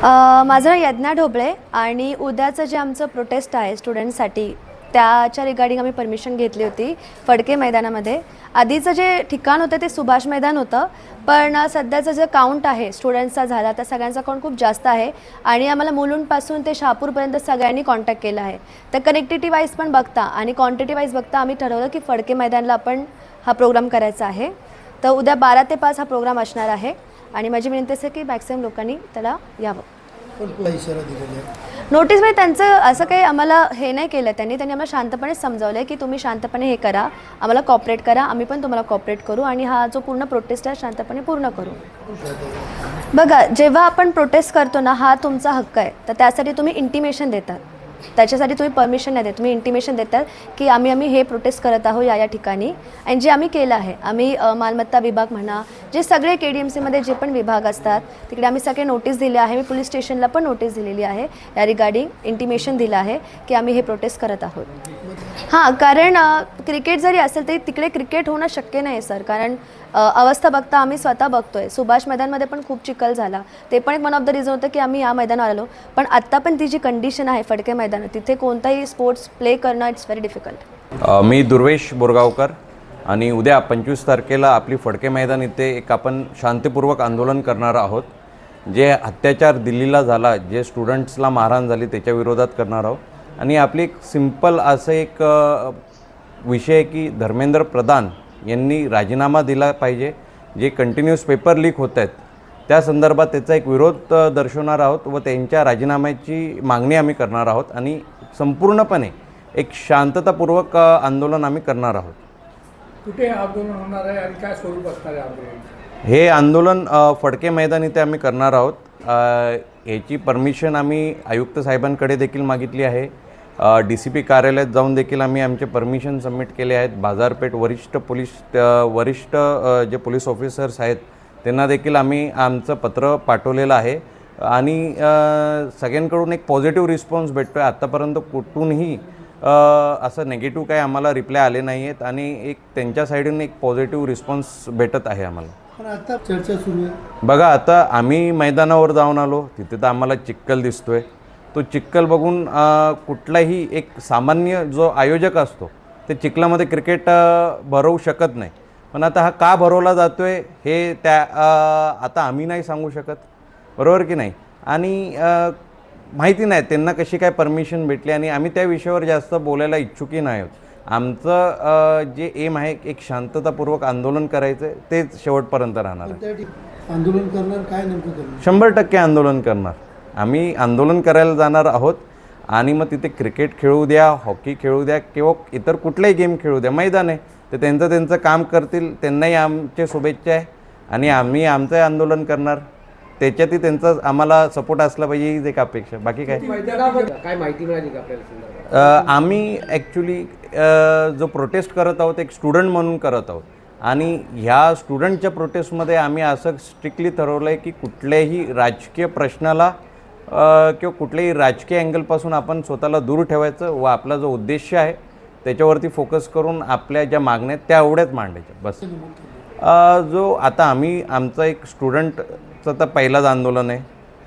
माझं नाव यज्ञा ढोबळे आणि उद्याचं जे आमचं प्रोटेस्ट आहे स्टुडंटसाठी त्याच्या रिगार्डिंग आम्ही परमिशन घेतली होती फडके मैदानामध्ये. आधीचं जे ठिकाण होतं ते सुभाष मैदान होतं, पण सध्याचं जे काउंट आहे स्टुडंट्सचा झाला त्या सगळ्यांचा काउंट खूप जास्त आहे आणि आम्हाला मुलुंडपासून ते शहापूरपर्यंत सगळ्यांनी कॉन्टॅक्ट केला आहे. तर कनेक्टिव्हिटी वाईज पण बघता आणि क्वांटिटी वाईज बघता आम्ही ठरवलं की फडके मैदानला आपण हा प्रोग्राम करायचा आहे. तर उद्या 12 ते 5 हा प्रोग्राम असणार आहे आणि माझी विनंती आहे की मॅक्सिमम लोकांनी त्याला यावं. नोटीस म्हणजे त्यांचं असं काही आम्हाला हे नाही केलं, त्यांनी आम्हाला शांतपणे समजावलं आहे की तुम्ही शांतपणे हे करा, आम्हाला कॉपरेट करा, आम्ही पण तुम्हाला कॉपरेट करू आणि हा जो पूर्ण प्रोटेस्ट आहे शांतपणे पूर्ण करू. बघा, जेव्हा आपण प्रोटेस्ट करतो ना, हा तुमचा हक्क आहे, तर त्यासाठी तुम्ही इंटिमेशन देतात, त्याच्यासाठी तुम्ही परमिशन नाही देत, तुम्ही इंटिमेशन देतात की आम्ही हे प्रोटेस्ट करत आहोत या ठिकाणी. आणि जे आम्ही केलं आहे, आम्ही मालमत्ता विभाग म्हणा, जे सगळे KDMCमध्ये जे पण विभाग असतात तिकडे आम्ही सगळे नोटीस दिले आहे. मी पोलीस स्टेशनला पण नोटीस दिलेली आहे, या रिगार्डिंग इंटिमेशन दिलं आहे की आम्ही हे प्रोटेस्ट करत आहोत. हां, कारण क्रिकेट जरी असेल तरी तिकडे क्रिकेट होणं शक्य नाही सर, कारण अवस्था बघता आम्ही स्वतः बघतोय. सुभाष मैदानमध्ये पण खूप चिखल झाला, ते पण एक वन ऑफ द रिझन होतं की आम्ही या मैदानावर आलो. पण आत्ता पण ती जी कंडिशन आहे फडके मैदानात, तिथे कोणताही स्पोर्ट्स प्ले करणं इट्स व्हेरी डिफिकल्ट. मी दुर्वेश बोरगावकर आणि उद्या 25 तारखेला आपली फडके मैदान इथे एक आपण शांतपूर्वक आंदोलन करणार आहोत. जे अत्याचार दिल्लीला झाला, जे स्टुडंट्सला मारहाण झाली त्याच्या विरोधात करणार आहोत. आणि आपली एक सिंपल असं एक विषय आहे की धर्मेंद्र प्रधान यांनी राजीनामा दिला पाहिजे. जे कंटिन्यूस पेपर लीक होत आहेत त्या संदर्भात त्याचा एक विरोध दर्शवणार आहोत व त्यांच्या राजीनाम्याची मागणी आम्ही करणार आहोत आणि संपूर्णपणे एक शांततापूर्वक आंदोलन आम्ही करणार आहोत. कुठे आंदोलन होणार आहे आणि काय स्वरूप असणार आहे आंदोलन? हे आंदोलन फडके मैदान इथे आम्ही करणार आहोत. याची परमिशन आम्ही आयुक्त साहेबांकडे देखील मागितली आहे. DCP कार्यालयात जाऊन देखील आम्ही आमचे परमिशन सबमिट केले आहेत. बाजारपेठ वरिष्ठ जे पोलीस ऑफिसर्स आहेत त्यांना देखील आम्ही आमचं पत्र पाठवलेलं आहे आणि सगळ्यांकडून एक पॉझिटिव्ह रिस्पॉन्स भेटतो आहे. आत्तापर्यंत कुठूनही असं निगेटिव्ह काही आम्हाला रिप्लाय आले नाही आहेत आणि एक त्यांच्या साईडून एक पॉझिटिव्ह रिस्पॉन्स भेटत आहे आम्हाला. पण आता चर्चा सुरू आहे. बघा, आता आम्ही मैदानावर जाऊन आलो, तिथे तर आम्हाला चिखल दिसतो आहे. तो चिखल बघून कुठलाही एक सामान्य जो आयोजक असतो ते चिखलामध्ये क्रिकेट भरवू शकत नाही. पण आता हा का भरवला जातो आहे हे आता आम्ही नाही सांगू शकत, बरोबर की नाही. आणि माहिती नाही त्यांना कशी काय परमिशन भेटली आणि आम्ही त्या विषयावर जास्त बोलायला इच्छुकही नाही आहोत. आमचं जे एम आहे एक शांततापूर्वक आंदोलन करायचं, तेच शेवटपर्यंत राहणार आहे. आंदोलन करणार काय नेमकं करणार? 100% आंदोलन करणार. आम्ही आंदोलन करायला जाणार आहोत आणि मग तिथे क्रिकेट खेळू द्या, हॉकी खेळू द्या किंवा इतर कुठलाही गेम खेळू द्या, मैदान आहे ते त्यांचं काम करतील, त्यांनाही आमचे शुभेच्छा आहे आणि आम्ही आमचं आंदोलन करणार. त्याच्यातही त्यांचा आम्हाला सपोर्ट असला पाहिजे हीच एक अपेक्षा, बाकी काय. काय माहिती मिळाली का आपल्याला? आम्ही ॲक्च्युली जो प्रोटेस्ट करत आहोत एक स्टुडंट म्हणून करत आहोत आणि ह्या स्टुडंटच्या प्रोटेस्टमध्ये आम्ही असं स्ट्रिक्टली ठरवलं आहे की कुठल्याही राजकीय प्रश्नाला किंवा कुठल्याही राजकीय अँगलपासून आपण स्वतःला दूर ठेवायचं व आपला जो उद्देश आहे त्याच्यावरती फोकस करून आपल्या ज्या मागण्या आहेत त्या एवढ्याच मांडायच्या बस. जो आता आमचा एक स्टुडंटचं तर पहिलाच आंदोलन आहे.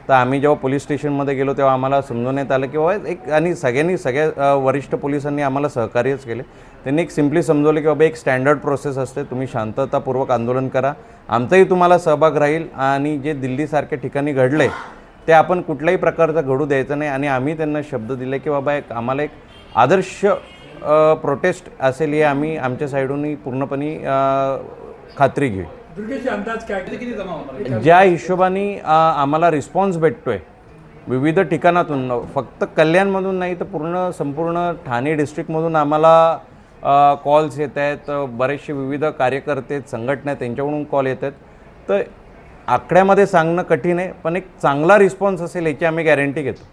तर आम्ही जेव्हा पोलीस स्टेशनमध्ये गेलो तेव्हा आम्हाला समजवण्यात आलं की बाबा एक आणि सगळ्या वरिष्ठ पोलिसांनी आम्हाला सहकार्यच केले. त्यांनी एक सिम्पली समजवलं की बाबा एक स्टँडर्ड प्रोसेस असते, तुम्ही शांततापूर्वक आंदोलन करा, आमचाही तुम्हाला सहभाग राहील आणि जे दिल्लीसारख्या ठिकाणी घडलं आहे ते आपण कुठल्याही प्रकारचं घडू द्यायचं नाही. आणि आम्ही त्यांना शब्द दिले की बाबा आम्हाला एक आदर्श प्रोटेस्ट असेल हे आम्ही आमच्या साईडूनही पूर्णपणे खात्री घेऊ. अंदाज काय? ज्या हिशोबाने आम्हाला रिस्पॉन्स भेटतो आहे विविध ठिकाणातून, फक्त कल्याणमधून नाही तर संपूर्ण ठाणे डिस्ट्रिक्टमधून आम्हाला कॉल्स येत आहेत. बरेचसे विविध कार्यकर्ते संघटना आहेत त्यांच्याकडून कॉल येत आहेत. तर आकड्यामध्ये सांगणं कठीण आहे, पण एक चांगला रिस्पॉन्स असेल याची आम्ही गॅरंटी घेतो.